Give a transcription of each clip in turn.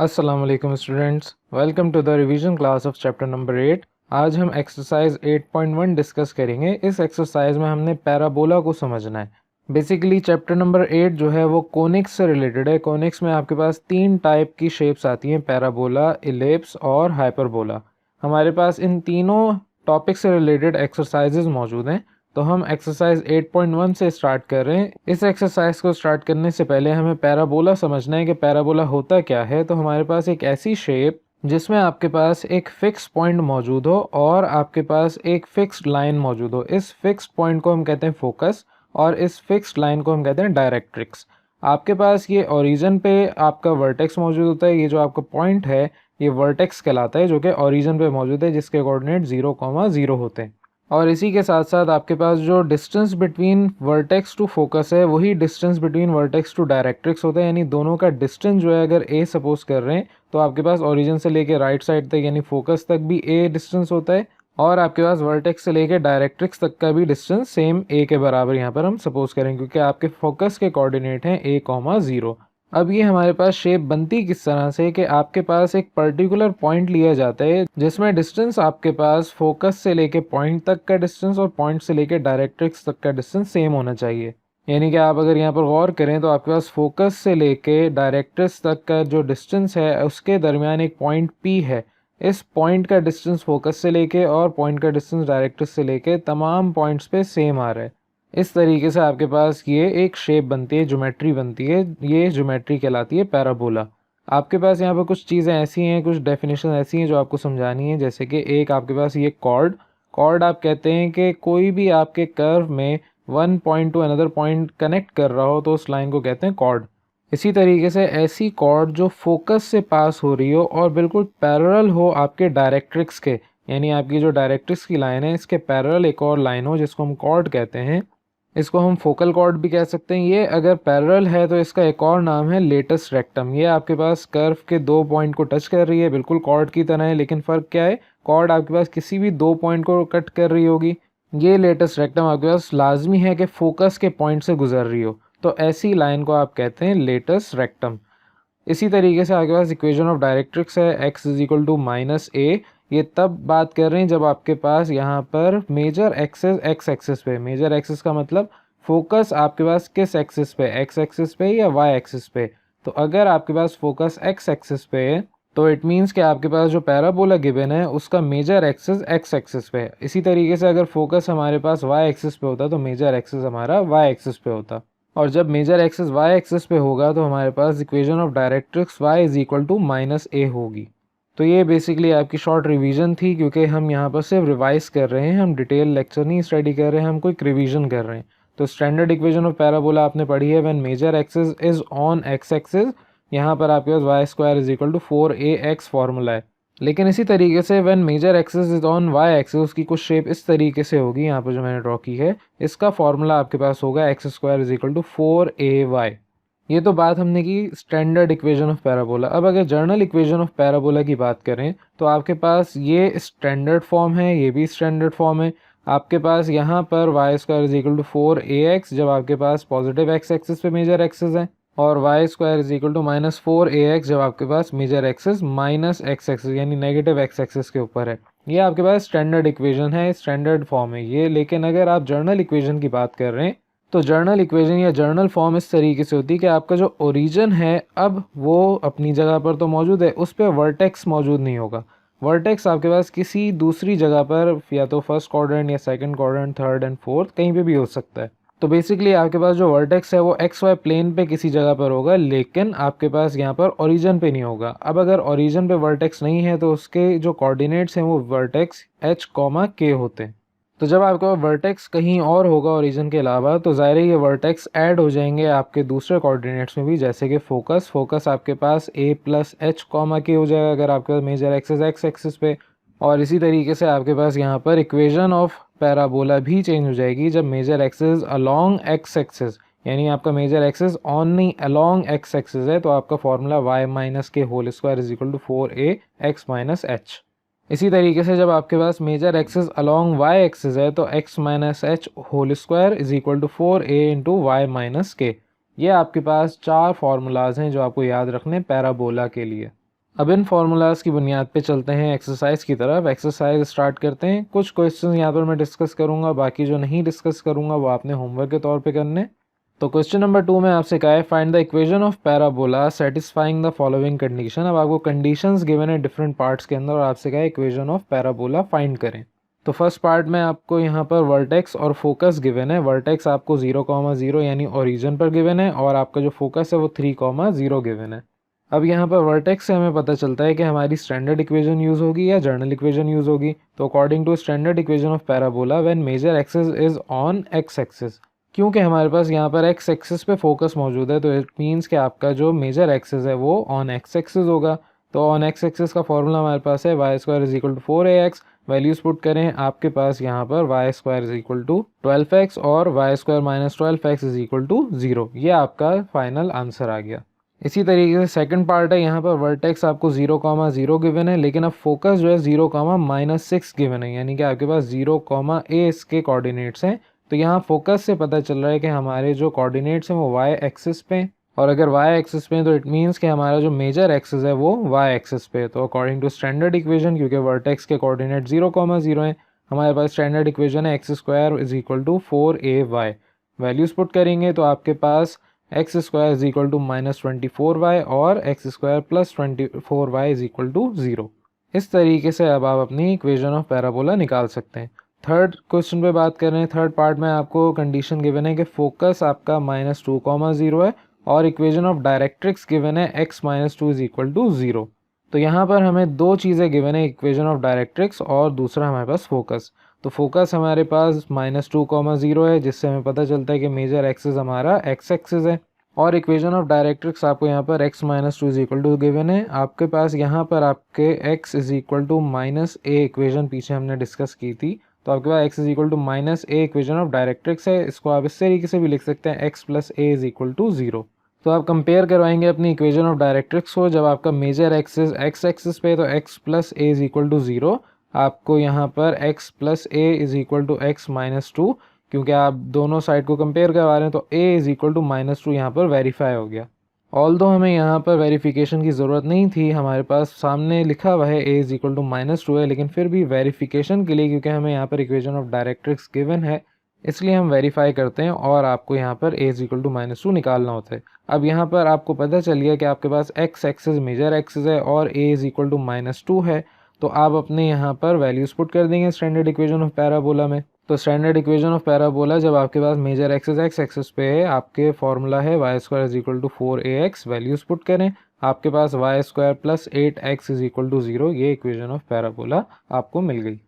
अस्सलाम वालेकुम students, welcome to the revision class of chapter number 8। आज हम एक्सरसाइज 8.1 डिस्कस करेंगे। इस एक्सरसाइज में हमने पैराबोला को समझना है। बेसिकली चैप्टर नंबर 8 जो है वो कोनिक्स से रिलेटेड है। कोनिक्स में आपके पास 3 टाइप की शेप्स आती हैं, पैराबोला, इलिप्स और हाइपरबोला। हमारे पास इन तीनों टॉपिक से रिलेटेड एक्सरसाइजेज मौजूद हैं। तो हम एक्सरसाइज 8.1 से स्टार्ट कर रहे हैं। इस एक्सरसाइज को स्टार्ट करने से पहले हमें पैराबोला समझना है कि पैराबोला होता क्या है। तो हमारे पास एक ऐसी शेप जिसमें आपके पास एक फिक्स पॉइंट मौजूद हो और आपके पास एक फिक्स्ड लाइन मौजूद हो। इस फिक्स्ड पॉइंट को हम कहते हैं फोकस और इस फिक्स्ड लाइन को हम कहते हैं डायरेक्ट्रिक्स। आपके पास ये ओरिजिन पे आपका वर्टेक्स मौजूद होता है। ये जो आपका पॉइंट है ये वर्टेक्स कहलाता है, जो कि ओरिजिन पे मौजूद है, जिसके कोऑर्डिनेट 0,0 होते हैं। और इसी के साथ साथ आपके पास जो distance between vertex to focus है वही distance between vertex to directrix होता है। यानी दोनों का डिस्टेंस जो है, अगर ए सपोज कर रहे हैं तो आपके पास ओरिजिन से लेके राइट साइड तक यानी फोकस तक भी ए डिस्टेंस होता है और आपके पास वर्टेक्स से लेके डायरेक्ट्रिक्स तक का भी डिस्टेंस सेम ए के बराबर यहाँ पर हम सपोज करें, क्योंकि आपके फोकस के कोऑर्डिनेट हैं a,0। अब ये हमारे पास शेप बनती किस तरह से कि आपके पास एक पर्टिकुलर पॉइंट लिया जाता है जिसमें डिस्टेंस आपके पास फोकस से लेके पॉइंट तक का डिस्टेंस और पॉइंट से लेके डायरेक्ट्रिक्स तक का डिस्टेंस सेम होना चाहिए। यानी कि आप अगर यहाँ पर गौर करें तो आपके पास फोकस से लेके डायरेक्ट्रिक्स तक का जो डिस्टेंस है उसके दरमियान एक पॉइंट P है। इस पॉइंट का डिस्टेंस फोकस से लेके और पॉइंट का डिस्टेंस डायरेक्ट्रिक्स से लेके तमाम पॉइंट्स पे सेम आ रहा है। इस तरीके से आपके पास ये एक शेप बनती है, ज्योमेट्री बनती है। ये ज्योमेट्री कहलाती है पैराबोला। आपके पास यहाँ पर कुछ चीज़ें ऐसी हैं, कुछ डेफिनेशन ऐसी हैं जो आपको समझानी है। जैसे कि एक आपके पास ये कॉर्ड कॉर्ड आप कहते हैं कि कोई भी आपके कर्व में one point two another point connect कर रहा हो तो उस लाइन को कहते हैं कॉर्ड। इसी तरीके से ऐसी कॉर्ड जो फोकस से पास हो रही हो और बिल्कुल पैरेलल हो आपके डायरेक्ट्रिक्स के, यानी आपकी जो डायरेक्ट्रिक्स की लाइन है इसके पैरेलल एक और लाइन हो जिसको हम कॉर्ड कहते हैं। इसको हम फोकल कॉर्ड भी कह सकते हैं। ये अगर पैरेलल है तो इसका एक और नाम है लेटस रेक्टम। ये आपके पास कर्व के 2 पॉइंट को टच कर रही है, बिल्कुल कॉर्ड की तरह है, लेकिन फ़र्क क्या है, कॉर्ड आपके पास किसी भी 2 पॉइंट को कट कर रही होगी। ये लेटस रेक्टम आपके पास लाजमी है कि फोकस के पॉइंट से गुजर रही हो, तो ऐसी लाइन को आप कहते हैं लेटस रेक्टम। इसी तरीके से आपके पास इक्वेशन ऑफ डायरेक्ट्रिक्स है x = -a। ये तब बात कर रहे हैं जब आपके पास यहाँ पर मेजर एक्सिस x एक्सिस पे, मेजर एक्सिस का मतलब फोकस आपके पास किस एक्सिस पे, x एक्सिस पे या y एक्सिस पे। तो अगर आपके पास फोकस x एक्सिस पे है तो इट मीन्स कि आपके पास जो पैराबोला गिवन है उसका मेजर एक्सिस x एक्सिस पे है। इसी तरीके से अगर फोकस हमारे पास y एक्सिस पे होता तो मेजर एक्सिस हमारा y एक्सिस पे होता। और जब मेजर एक्सिस y एक्सिस पे होगा तो हमारे पास equation of directrix y = -a होगी। तो ये बेसिकली आपकी शॉर्ट रिवीजन थी, क्योंकि हम यहाँ पर सिर्फ रिवाइज कर रहे हैं, हम डिटेल लेक्चर नहीं स्टडी कर रहे हैं, हम कोई रिवीजन कर रहे हैं। तो स्टैंडर्ड इक्वेशन ऑफ पैराबोला आपने पढ़ी है, when major axis is on x axis. यहाँ पर आपके पास y² = 4ax फॉर्मूला है। लेकिन इसी तरीके से when major axis is on y axis उसकी कुछ शेप इस तरीके से होगी, यहाँ पर जो मैंने ड्रॉ की है। इसका फॉर्मूला आपके पास होगा x² = 4ay। ये तो बात हमने की स्टैंडर्ड इक्वेशन ऑफ पैराबोला। अब अगर जर्नल इक्वेशन ऑफ पैराबोला की बात करें तो आपके पास ये स्टैंडर्ड फॉर्म है, ये भी स्टैंडर्ड फॉर्म है। आपके पास यहाँ पर y² = 4ax जब आपके पास पॉजिटिव x एक्सिस पे मेजर एक्सिस है, और y² = -4ax जब आपके पास मेजर एक्सिस -x एक्सिस यानी नेगेटिव x एक्सिस के ऊपर है। ये आपके पास स्टैंडर्ड इक्वेशन है, स्टैंडर्ड फॉर्म है ये। लेकिन अगर आप जर्नल इक्वेशन की बात कर रहे हैं तो जर्नल इक्वेशन या जर्नल फॉर्म इस तरीके से होती है कि आपका जो ओरिजिन है अब वो अपनी जगह पर तो मौजूद है, उस पर वर्टेक्स मौजूद नहीं होगा। वर्टेक्स आपके पास किसी दूसरी जगह पर या तो फर्स्ट क्वाड्रेंट या second quadrant, third and fourth कहीं पे भी हो सकता है। तो बेसिकली आपके पास जो वर्टेक्स है वो एक्स वाई प्लेन पे किसी जगह पर होगा, लेकिन आपके पास यहाँ पर ओरिजिन पे नहीं होगा। अब अगर ओरिजिन पे वर्टेक्स नहीं है तो उसके जो कोऑर्डिनेट्स हैं वो वर्टेक्स h, k होते हैं। तो जब आपके पास वर्टेक्स कहीं और होगा ओरिजिन के अलावा तो ज़ाहिर है ये वर्टेक्स ऐड हो जाएंगे आपके दूसरे कोऑर्डिनेट्स में भी, जैसे कि फोकस आपके पास a + h, k हो जाएगा अगर आपके पास मेजर एक्सिस x एक्सिस पे। और इसी तरीके से आपके पास यहाँ पर इक्वेशन ऑफ पैराबोला भी चेंज हो जाएगी जब major axis along x axis, यानी आपका मेजर एक्सिस ऑन नहीं अलोंग x एक्सिस है, तो आपका formula y - k² = 4ax - h। इसी तरीके से जब आपके पास major axis along y axis है तो x - h² = 4a × y - k। ये आपके पास 4 फार्मूलाज हैं जो आपको याद रखने पैराबोला के लिए। अब इन फार्मूलाज की बुनियाद पे चलते हैं एक्सरसाइज की तरफ। एक्सरसाइज स्टार्ट करते हैं। कुछ क्वेश्चन यहाँ पर मैं डिस्कस करूँगा, बाकी जो नहीं डिस्कस करूँगा वो आपने होमवर्क के तौर पे करने। तो क्वेश्चन नंबर 2 में आपसे कहा है find the equation of parabola satisfying the following condition. अब आपको कंडीशंस गिवन है डिफरेंट पार्ट्स के अंदर और आपसे कहा है इक्वेशन ऑफ पैराबोला फाइंड करें। तो फर्स्ट पार्ट में आपको यहाँ पर वर्टेक्स और फोकस गिवन है। वर्टेक्स आपको 0,0 यानी ओरिजिन पर गिवन है और आपका जो फोकस है वो 3,0 गिवन है। अब यहाँ पर वर्टेक्स से हमें पता चलता है कि हमारी स्टैंडर्ड इक्वेशन यूज़ होगी या जर्नल इक्वेशन यूज़ होगी। तो according to standard equation of parabola when major axis is on x axis, क्योंकि हमारे पास यहाँ पर एक्स एक्सिस पे फोकस मौजूद है तो इट मीन्स कि आपका जो मेजर एक्सिस है वो ऑन एक्स एक्सिस होगा। तो ऑन एक्स एक्सिस का फॉर्मूला हमारे पास है y square is equal to 4ax। Values put करें, आपके पास यहाँ पर y square is equal to 12x और y square minus 12x is equal to 0। ये आपका फाइनल आंसर आ गया। इसी तरीके से सेकंड पार्ट है, यहाँ पर वर्टेक्स आपको 0,0 गिवन है, लेकिन अब फोकस जो है 0,-6 गिवन है, यानी कि आपके पास 0,a इसके कोऑर्डिनेट्स हैं। तो यहाँ फोकस से पता चल रहा है कि हमारे जो कोऑर्डिनेट्स हैं वो वाई एक्सिस पे हैं, और अगर वाई एक्सिस पे हैं तो इट मीन्स कि हमारा जो मेजर एक्सिस है वो वाई एक्सिस पे है। तो अकॉर्डिंग टू स्टैंडर्ड इक्वेशन, क्योंकि वर्टेक्स के कोऑर्डिनेट 0,0 हैं, हमारे पास स्टैंडर्ड इक्वेशन है x square is equal to 4ay। Values put करेंगे तो आपके पास x square is equal to -24y और x square plus 24y is equal to 0। इस तरीके से अब आप अपनी इक्वेशन ऑफ पैराबोला निकाल सकते हैं। थर्ड क्वेश्चन पे बात कर रहे हैं। थर्ड पार्ट में आपको कंडीशन गिवन है कि फोकस आपका -2,0 है और इक्वेशन ऑफ डायरेक्ट्रिक्स गिवन है x-2 इज इक्वल टू 0। तो यहाँ पर हमें दो चीज़ें गिवन है, इक्वेशन ऑफ डायरेक्ट्रिक्स और दूसरा हमारे पास फोकस। तो फोकस हमारे पास -2,0 है, जिससे हमें पता चलता है कि मेजर एक्सिस हमारा एक्स एक्सिस है। और इक्वेशन ऑफ डायरेक्ट्रिक्स आपको यहाँ पर x-2 is equal to given है। आपके पास यहाँ पर आपके x is equal to -a equation पीछे हमने डिस्कस की थी, तो आपके पास x is equal to -a equation of directrix है। इसको आप इस तरीके से भी लिख सकते हैं x plus a is equal to 0। तो आप कंपेयर करवाएंगे अपनी इक्वेशन ऑफ डायरेक्ट्रिक्स को। जब आपका मेजर एक्सिस एक्स एक्सिस पे तो x plus a is equal to 0, आपको यहाँ पर x plus a is equal to x-2, क्योंकि आप दोनों साइड को कंपेयर करवा रहे हैं तो a इज इक्वल टू -2 यहाँ पर वेरीफाई हो गया। ऑल्दो हमें यहाँ पर वेरिफिकेशन की ज़रूरत नहीं थी, हमारे पास सामने लिखा हुआ है a इज इक्वल टू -2 है, लेकिन फिर भी वेरिफिकेशन के लिए, क्योंकि हमें यहाँ पर इक्वेशन ऑफ डायरेक्ट्रिक्स गिवन है, इसलिए हम वेरीफाई करते हैं और आपको यहाँ पर a इज इक्वल टू -2 निकालना होता है। अब यहाँ पर आपको पता चल गया कि आपके पास x एक्सिस मेजर एक्सिस है और a इज इक्वल टू -2 है, तो आप अपने यहाँ पर वैल्यूज पुट कर देंगे स्टैंडर्ड इक्वेशन ऑफ पैराबोला में। तो स्टैंडर्ड इक्वेशन ऑफ पैराबोला जब आपके पास मेजर एक्सिस एक्स एक्सिस पे है, आपके फॉर्मूला है y square is equal to 4ax। Values put करें, आपके पास y square plus 8x is equal to 0। ये इक्वेशन ऑफ पैराबोला आपको मिल गई।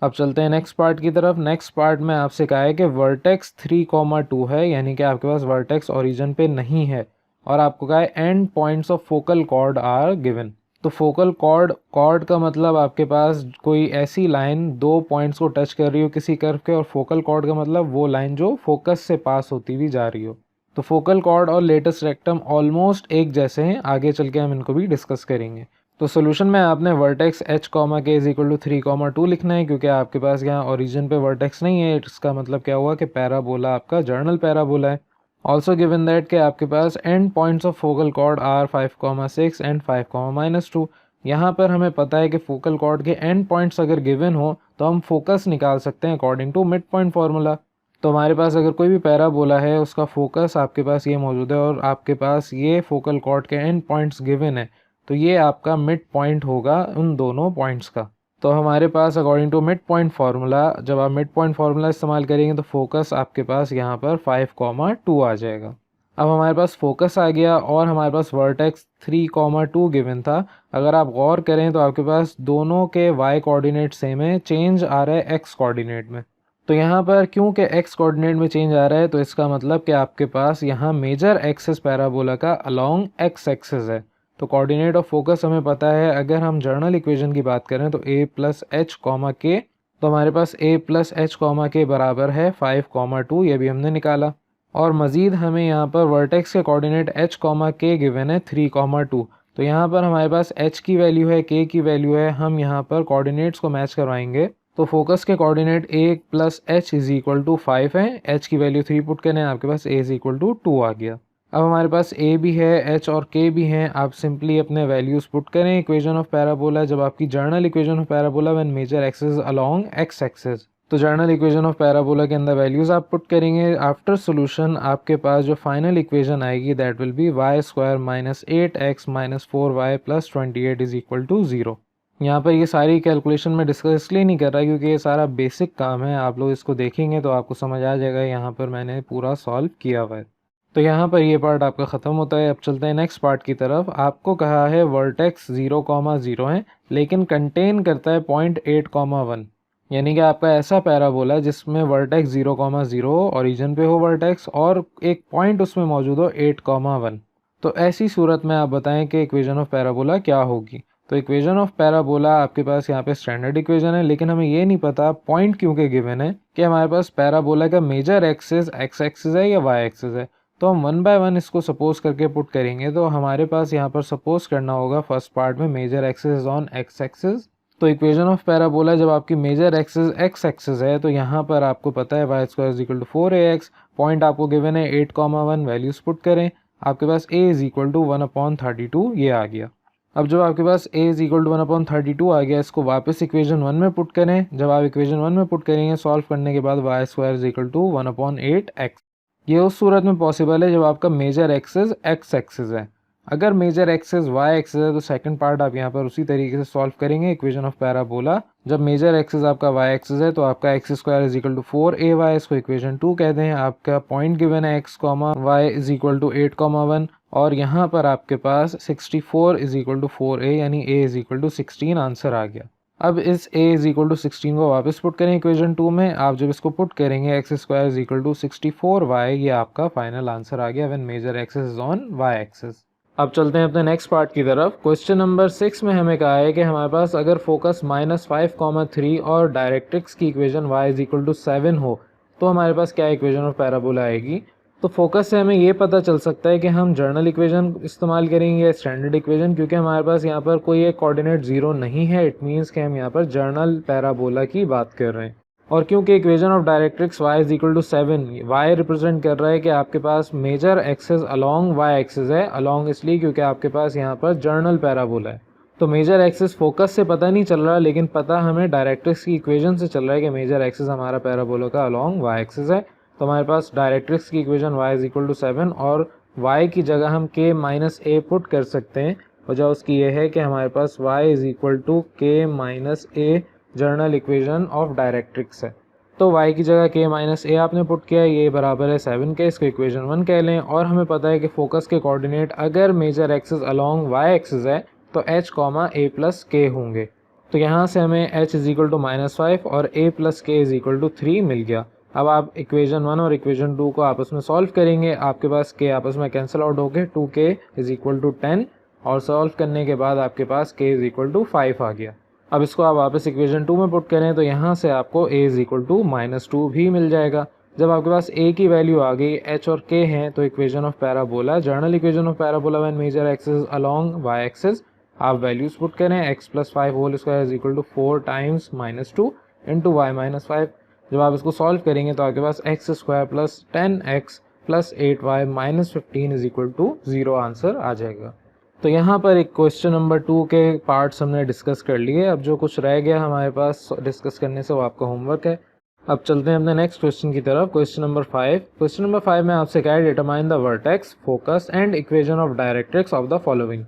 अब चलते हैं नेक्स्ट पार्ट की तरफ। नेक्स्ट पार्ट में आपसे कहा है कि वर्टेक्स 3,2 है, यानी कि आपके पास वर्टेक्स ओरिजिन पे नहीं है, और आपको कहा है end points of focal chord are given. तो फोकल कॉर्ड का मतलब आपके पास कोई ऐसी लाइन दो पॉइंट्स को टच कर रही हो किसी कर्व के, और फोकल कॉर्ड का मतलब वो लाइन जो फोकस से पास होती हुई जा रही हो। तो फोकल कॉर्ड और लेटेस्ट रेक्टम ऑलमोस्ट एक जैसे हैं, आगे चल के हम इनको भी डिस्कस करेंगे। तो सोल्यूशन में आपने vertex h, k is equal to 3,2 लिखना है, क्योंकि आपके पास यहाँ ओरिजिन पे वर्टेक्स नहीं है। इसका मतलब क्या हुआ कि पैराबोला आपका जर्नल पैराबोला है। ऑल्सो गिवन दैट के आपके पास end points of focal chord are 5,6 and 5,-2। यहाँ पर हमें पता है कि फोकल कॉर्ड के एंड पॉइंट्स अगर गिवन हो तो हम फोकस निकाल सकते हैं according to mid point formula. तो हमारे पास अगर कोई भी पैराबोला है, उसका फोकस आपके पास ये मौजूद है और आपके पास ये फोकल कॉर्ड के एंड पॉइंट्स गिवन है, तो ये आपका मिड पॉइंट होगा उन दोनों पॉइंट्स का। तो हमारे पास according to mid point formula, जब आप मिड पॉइंट फार्मूला इस्तेमाल करेंगे तो फोकस आपके पास यहाँ पर 5,2 आ जाएगा। अब हमारे पास फोकस आ गया और हमारे पास वर्टेक्स 3,2 गिवन था। अगर आप गौर करें तो आपके पास दोनों के y कोऑर्डिनेट सेम है, चेंज आ रहा है x कोऑर्डिनेट में। तो यहाँ पर क्योंकि x कोऑर्डिनेट में चेंज आ रहा है, तो इसका मतलब कि आपके पास यहाँ मेजर एक्सिस पैराबोला का अलोंग x एक्सिस है। तो कोऑर्डिनेट ऑफ फोकस हमें पता है। अगर हम जर्नल इक्वेशन की बात करें तो a plus h comma k, तो हमारे पास a plus h comma k बराबर है 5,2, ये भी हमने निकाला। और मज़ीद हमें यहाँ पर वर्टेक्स के coordinate h comma k given है 3,2। तो यहाँ पर हमारे पास h की वैल्यू है, k की वैल्यू है, हम यहाँ पर कोऑर्डिनेट्स को मैच करवाएंगे। तो फोकस के coordinate a plus h is equal to 5 है, h की वैल्यू 3 पुट करें, आपके पास a इज इक्वल टू 2 आ गया। अब हमारे पास ए भी है, एच और के भी हैं। आप सिंपली अपने वैल्यूज़ पुट करें। इक्वेशन ऑफ पैराबोला जब आपकी general equation of parabola when major axis along x axis, तो जर्नल इक्वेशन ऑफ पैराबोला के अंदर वैल्यूज़ आप पुट करेंगे। आफ्टर सोल्यूशन आपके पास जो फाइनल इक्वेशन आएगी that will be y square minus 8x minus 4y plus 28 is equal to 0। यहाँ पर ये सारी कैलकुलेशन मैं डिस्कस इसलिए नहीं कर रहा क्योंकि ये सारा बेसिक काम है। आप लोग इसको देखेंगे तो आपको समझ आ जाएगा यहाँ पर मैंने पूरा सॉल्व किया हुआ है। तो यहाँ पर ये पार्ट आपका ख़त्म होता है। अब चलते हैं नेक्स्ट पार्ट की तरफ। आपको कहा है वर्टेक्स 0,0 है लेकिन कंटेन करता है पॉइंट 8,1, यानी कि आपका ऐसा पैराबोला जिसमें वर्टेक्स 0,0 ओरिजिन पे हो वर्टेक्स और एक पॉइंट उसमें मौजूद हो 8,1। तो ऐसी सूरत में आप बताएं कि इक्वेशन ऑफ पैराबोला क्या होगी। तो इक्वेशन ऑफ पैराबोला आपके पास यहाँ पे स्टैंडर्ड इक्वेशन है, लेकिन हमें ये नहीं पता पॉइंट क्यों के गिवन है कि हमारे पास पैराबोला का मेजर एक्सिस एक्स एक्सिस है या वाई एक्सिस है। तो हम 1 बाय 1 इसको सपोज करके पुट करेंगे। तो हमारे पास यहाँ पर सपोज करना होगा फर्स्ट पार्ट में major axis on x axis. तो इक्वेशन ऑफ पैराबोला जब आपकी मेजर एक्सिस एक्स एक्सिस है तो यहाँ पर आपको पता है y square is equal to 4ax, point आपको गिवन है 8,1, वैल्यूज पुट करें। आपके पास a इज इक्वल टू 1/32 ये आ गया। अब जब आपके पास a इज इक्वल टू 1/32 आ गया, इसको वापस इक्वेशन 1 में पुट करें। जब आप इक्वेशन 1 में पुट करेंगे सॉल्व करने के बाद y square is equal to 1/8x। ये उस सूरत में पॉसिबल है जब आपका मेजर एक्सिस एक्स एक्सिस है। अगर मेजर एक्सिस वाई एक्सिस है तो सेकंड पार्ट आप यहाँ पर उसी तरीके से सॉल्व करेंगे इक्वेशन ऑफ पैराबोला। जब मेजर एक्सिस आपका वाई एक्सिस है तो आपका x square is equal to 4ay, इसको इक्वेशन 2 कहते हैं। आपका पॉइंट गिवन है x, y is equal to 8,1 और यहाँ पर आपके पास 64 इज इक्वल टू 4a यानी a is equal to 16 answer आ गया। अब इस a इज इक्वल टू 16 को वापस पुट करें इक्वेशन 2 में। आप जब इसको पुट करेंगे x square is equal to 64y, ये आपका फाइनल आंसर आ गया when major axis is on y axis. अब चलते हैं अपने नेक्स्ट पार्ट की तरफ। क्वेश्चन नंबर 6 में हमें कहा है कि हमारे पास अगर फोकस -5,3 और डायरेक्ट्रिक्स की equation y is equal to 7 हो तो हमारे पास क्या इक्वेशन ऑफ पैराबोला आएगी। तो फोकस से हमें ये पता चल सकता है कि हम जर्नल इक्वेशन इस्तेमाल करेंगे या स्टैंडर्ड इक्वेशन, क्योंकि हमारे पास यहाँ पर कोई एक कोऑर्डिनेट 0 नहीं है। इट मीन्स कि हम यहाँ पर जर्नल पैराबोला की बात कर रहे हैं। और क्योंकि equation of directrix y is equal to 7, y represent कर रहा है कि आपके पास major axis along y axis है। अलोंग इसलिए क्योंकि आपके पास यहाँ पर जर्नल पैराबोला है। तो मेजर एक्सिस फोकस से पता नहीं चल रहा, लेकिन पता हमें डायरेक्ट्रिक्स की इक्वेशन से चल रहा है कि मेजर एक्सिस हमारा पैराबोला का अलोंग y एक्सिस है। तो हमारे पास डायरेक्ट्रिक्स की equation y is equal to 7 और y की जगह हम k माइनस a पुट कर सकते हैं। वजह उसकी ये है कि हमारे पास y is equal to k minus a general equation of directrix है। तो y की जगह k माइनस a आपने पुट किया, ये बराबर है 7 के, इसको इक्वेशन 1 कह लें। और हमें पता है कि फोकस के कोऑर्डिनेट अगर major axis along y axis है तो h, a प्लस k होंगे। तो यहाँ से हमें h इज इक्वल टू -5 और a plus k is equal to 3 मिल गया। अब आप इक्वेशन 1 और इक्वेशन 2 को आपस में सॉल्व करेंगे। आपके पास k आपस में कैंसिल आउट होके 2k इज इक्वल टू 10 और सॉल्व करने के बाद आपके पास k इज इक्वल टू 5 आ गया। अब इसको आप वापस इक्वेशन 2 में पुट करें तो यहाँ से आपको a इज इक्वल टू -2 भी मिल जाएगा। जब आपके पास a की वैल्यू आ गई, h और k हैं, तो equation of parabola general equation of parabola when major axis along y axis, आप वैल्यूज पुट करें x plus 5 whole square is equal to 4 times -2 into y minus 5। जब आप इसको सॉल्व करेंगे तो आपके पास x square plus 10x plus 8y minus 15 is equal to 0 answer आ जाएगा। तो यहाँ पर एक क्वेश्चन नंबर 2 के पार्ट्स हमने डिस्कस कर लिए। अब जो कुछ रह गया हमारे पास डिस्कस करने से वो आपका होमवर्क है। अब चलते हैं अपने नेक्स्ट क्वेश्चन की तरफ। Question number 5। क्वेश्चन नंबर 5 में आपसे क्या है, determine the vertex, focus and equation of directrix of the following.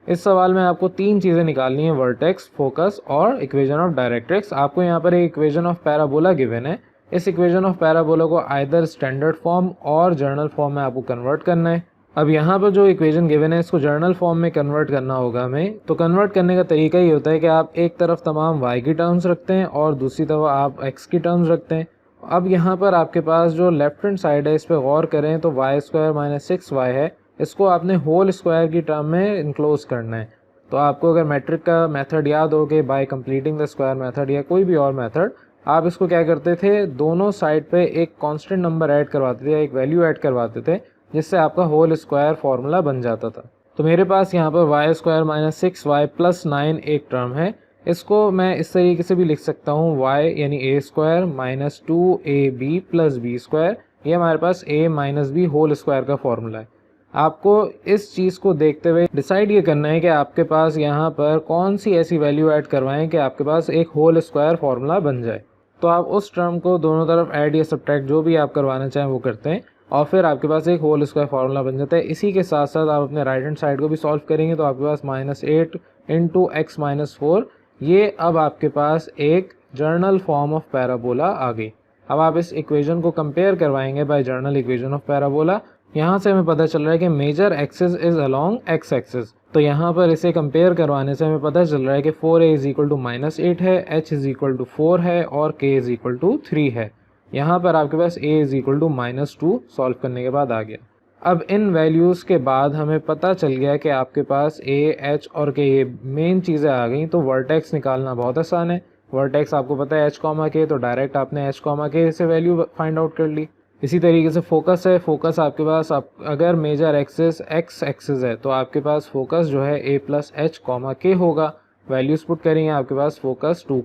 इस सवाल में आपको 3 चीज़ें निकालनी है, वर्टेक्स, फोकस और इक्वेशन ऑफ डायरेक्ट्रिक्स। आपको यहाँ पर एक इक्वेशन ऑफ पैराबोला गिवन है। इस इक्वेशन ऑफ पैराबोला को आइदर स्टैंडर्ड फॉर्म और जर्नल फॉर्म में आपको कन्वर्ट करना है। अब यहाँ पर जो इक्वेशन गिवन है इसको जर्नल फॉर्म में कन्वर्ट करना होगा हमें। तो कन्वर्ट करने का तरीका ये होता है कि आप एक तरफ तमाम y की टर्म्स रखते हैं और दूसरी तरफ आप x की टर्म्स रखते हैं। अब यहाँ पर आपके पास जो लेफ्ट हैंड साइड है इस पर गौर करें तो y स्क्वायर माइनस 6y है, इसको आपने होल स्क्वायर की टर्म में इनक्लोज करना है। तो आपको अगर मैट्रिक का मेथड याद हो कि bye completing the square method या कोई भी और मेथड, आप इसको क्या करते थे, दोनों साइड पे एक कांस्टेंट नंबर ऐड करवाते थे या एक वैल्यू ऐड करवाते थे, जिससे आपका होल स्क्वायर फार्मूला बन जाता था। तो मेरे पास यहाँ पर y square minus 6y plus 9 एक टर्म है। इसको मैं इस तरीके से भी लिख सकता हूँ, y यानी a square minus 2ab plus b square, ये हमारे पास a minus b whole square का फार्मूला है। आपको इस चीज़ को देखते हुए डिसाइड ये करना है कि आपके पास यहाँ पर कौन सी ऐसी वैल्यू ऐड करवाएं कि आपके पास एक होल स्क्वायर फार्मूला बन जाए। तो आप उस टर्म को दोनों तरफ ऐड या सब्ट्रैक्ट जो भी आप करवाना चाहें वो करते हैं और फिर आपके पास एक होल स्क्वायर फार्मूला बन जाता है। इसी के साथ साथ आप अपने राइट हैंड साइड को भी सॉल्व करेंगे तो आपके पास -8 इंटू एक्स माइनस 4, ये अब आपके पास एक जर्नल फॉर्म ऑफ पैराबोला आ गई। अब आप इस इक्वेशन को कंपेयर करवाएंगे by general equation of parabola. यहाँ से हमें पता चल रहा है कि major axis is along x axis, तो यहाँ पर इसे कंपेयर करवाने से हमें पता चल रहा है कि 4a इज इक्वल टू -8 है, h इज इक्वल टू 4 है और k इज इक्वल टू 3 है। यहाँ पर आपके पास a is equal to -2 solve करने के बाद आ गया। अब इन वैल्यूज़ के बाद हमें पता चल गया कि आपके पास a, h और k ये मेन चीज़ें आ गई, तो वर्टेक्स निकालना बहुत आसान है। वर्टेक्स आपको पता है h, k, तो डायरेक्ट आपने h, k से वैल्यू फाइंड आउट कर ली। इसी तरीके से फोकस है, फोकस आपके पास अगर मेजर एक्सिस एक्स एक्सिस है तो आपके पास फोकस जो है a प्लस h, k होगा। वैल्यूज पुट करेंगे आपके पास फोकस 2,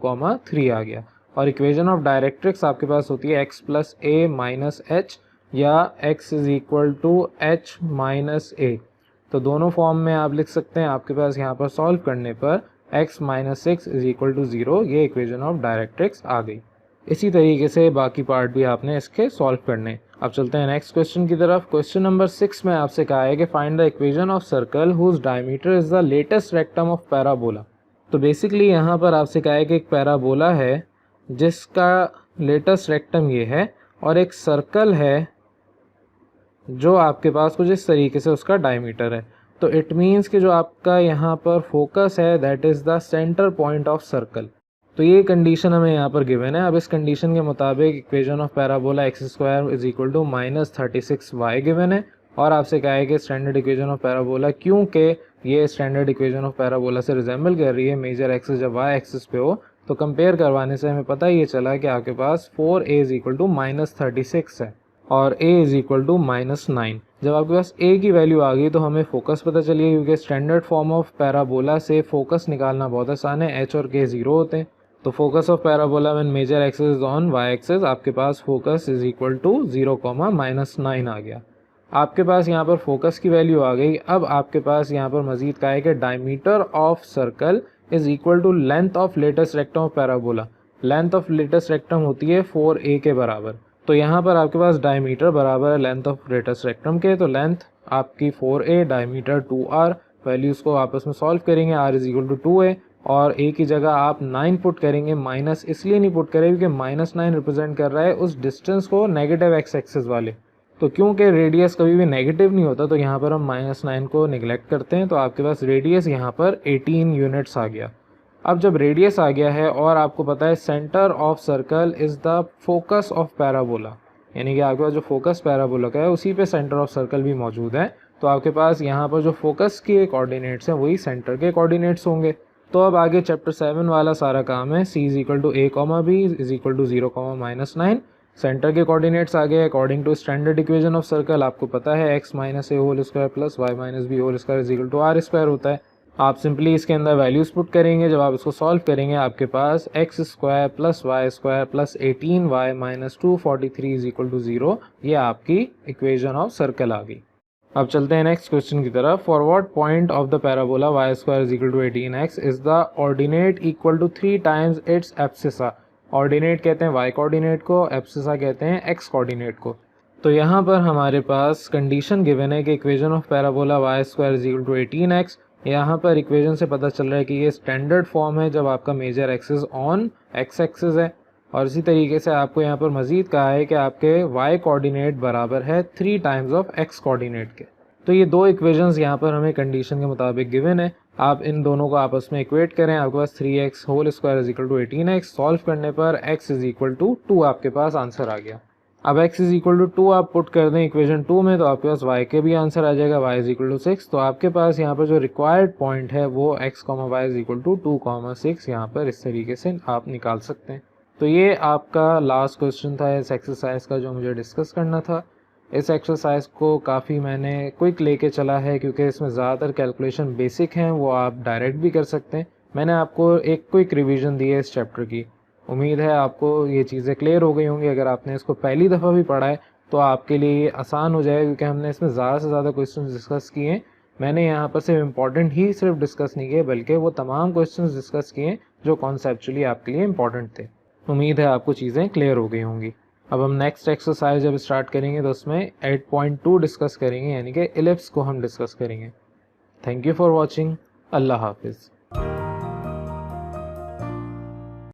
3 आ गया। और इक्वेशन ऑफ डायरेक्ट्रिक्स आपके पास होती है x plus a minus h या x is equal to h minus a। तो दोनों फॉर्म में आप लिख सकते हैं। आपके पास यहाँ पर सॉल्व करने पर x minus 6 is equal to 0, ये इक्वेशन ऑफ डायरेक्ट्रिक्स आ गई। इसी तरीके से बाकी पार्ट भी आपने इसके सॉल्व करने। अब चलते हैं नेक्स्ट क्वेश्चन की तरफ। क्वेश्चन नंबर 6 में आपसे कहा है कि find the equation of circle whose diameter is the latus rectum of parabola. तो बेसिकली यहाँ पर आपसे कहा है कि एक पैराबोला है जिसका लेटेस्ट रेक्टम ये है और एक सर्कल है जो आपके पास कुछ इस तरीके से उसका डायमीटर है। तो इट मीन्स कि जो आपका यहाँ पर फोकस है that is the centre point of circle. तो ये कंडीशन हमें यहाँ पर गिवन है। अब इस कंडीशन के मुताबिक equation of parabola x square is equal to -36y given है और आपसे कहा है कि स्टैंडर्ड इक्वेशन ऑफ पैराबोला, क्योंकि ये स्टैंडर्ड इक्वेशन ऑफ पैराबोला से रिजेंबल कर रही है, मेजर एक्सिस जब y एक्सिस पे हो, तो कंपेयर करवाने से हमें पता ये चला कि आपके पास 4a इज इक्वल टू -36 है और a इज इक्वल टू -9। जब आपके पास a की वैल्यू आ गई तो हमें फोकस पता चलिए, क्योंकि स्टैंडर्ड फॉर्म ऑफ पैराबोला से फोकस निकालना बहुत आसान है। h और k 0 होते हैं, तो focus of parabola when major axis is on y axis, आपके पास फोकस इज इक्वल टू 0, -9 आ गया। आपके पास यहाँ पर फोकस की वैल्यू आ गई। अब आपके पास यहाँ पर मजीद कहा है कि diameter of circle is equal to length of latus rectum of parabola. Length of latus rectum होती है 4a के बराबर। तो यहाँ पर आपके पास डायमीटर बराबर है लेंथ ऑफ लेटेस्ट रेक्टम के, तो लेंथ आपकी 4a, डायमीटर 2r। वैल्यूज़ को आपस में सॉल्व करेंगे, r is equal to 2a और a की जगह आप 9 पुट करेंगे। माइनस इसलिए नहीं पुट करें क्योंकि -9 रिप्रेजेंट कर रहा है उस डिस्टेंस को नेगेटिव एक्स एक्सिस वाले, तो क्योंकि रेडियस कभी भी नेगेटिव नहीं होता तो यहाँ पर हम -9 को निगलेक्ट करते हैं। तो आपके पास रेडियस यहाँ पर 18 यूनिट्स आ गया। अब जब रेडियस आ गया है और आपको पता है centre of circle is the focus of parabola, यानी कि आपके पास जो फोकस पैराबोला का है उसी पे सेंटर ऑफ सर्कल भी मौजूद है, तो आपके पास यहाँ पर जो फोकस के कोऑर्डिनेट्स हैं वही सेंटर के कोऑर्डिनेट्स होंगे। तो अब आगे चैप्टर 7 वाला सारा काम है। c is equal to a, b is equal to 0, -9। Centre के कोऑर्डिनेट्स आ गए according to standard equation of circle. आपको पता है x minus a whole square plus y minus b whole square is equal to r square होता है। आप simply इसके अंदर वैल्यूज़ पुट करेंगे। जब आप इसको सॉल्व करेंगे आपके पास x square plus y square plus 18y minus 243 is equal to 0, ये आपकी इक्वेशन ऑफ सर्कल आ गई। अब चलते हैं नेक्स्ट क्वेश्चन की तरफ। For what point of the parabola y square is equal to 18x is the ordinate equal to 3 times its abscissa. Ordinate कहते हैं y कोऑर्डिनेट को, एब्सिसा कहते हैं x कोऑर्डिनेट को। तो यहाँ पर हमारे पास कंडीशन गिवन है कि equation of parabola y square is equal to 18x। यहाँ पर इक्वेशन से पता चल रहा है कि ये स्टैंडर्ड फॉर्म है जब आपका major axis on x axis है। और इसी तरीके से आपको यहाँ पर मज़ीद कहा है कि आपके y कोऑर्डिनेट बराबर है 3 टाइम्स ऑफ x कोऑर्डिनेट के। तो ये दो इक्वेशंस यहाँ पर हमें कंडीशन के मुताबिक गिवन है। आप इन दोनों को आपस में इक्वेट करें, आपके पास 3x whole square is equal to 18x। Solve करने पर x इज इक्वल टू 2 आपके पास आंसर आ गया। अब x इज इक्वल टू 2 आप पुट कर दें इक्वेशन 2 में, तो आपके पास y के भी आंसर आ जाएगा, y इज इक्वल टू 6। तो आपके पास यहाँ पर जो रिक्वायर्ड पॉइंट है वो x, y is equal to 2, 6 यहाँ पर इस तरीके से आप निकाल सकते हैं। तो ये आपका लास्ट क्वेश्चन था इस एक्सरसाइज का जो मुझे डिस्कस करना था। इस एक्सरसाइज को काफ़ी मैंने क्विक लेके चला है क्योंकि इसमें ज़्यादातर कैलकुलेशन बेसिक हैं, वो आप डायरेक्ट भी कर सकते हैं। मैंने आपको एक क्विक रिवीजन दी है इस चैप्टर की। उम्मीद है आपको ये चीज़ें क्लियर हो गई होंगी। अगर आपने इसको पहली दफ़ा भी पढ़ा है तो आपके लिए आसान हो जाएगा, क्योंकि हमने इसमें ज़्यादा से ज़्यादा क्वेश्चन डिस्कस किए हैं। मैंने यहाँ पर सिर्फ इम्पॉर्टेंट ही सिर्फ डिस्कस नहीं किए, बल्कि वो तमाम क्वेश्चन डिस्कस किए जो कॉन्सेप्चुअली आपके लिए इंपॉर्टेंट थे। उम्मीद है आपको चीज़ें क्लियर हो गई होंगी। अब हम नेक्स्ट एक्सरसाइज जब स्टार्ट करेंगे तो उसमें 8.2 डिस्कस करेंगे, यानी कि इलिप्स को हम डिस्कस करेंगे। Thank you for watching. अल्लाह हाफिज़।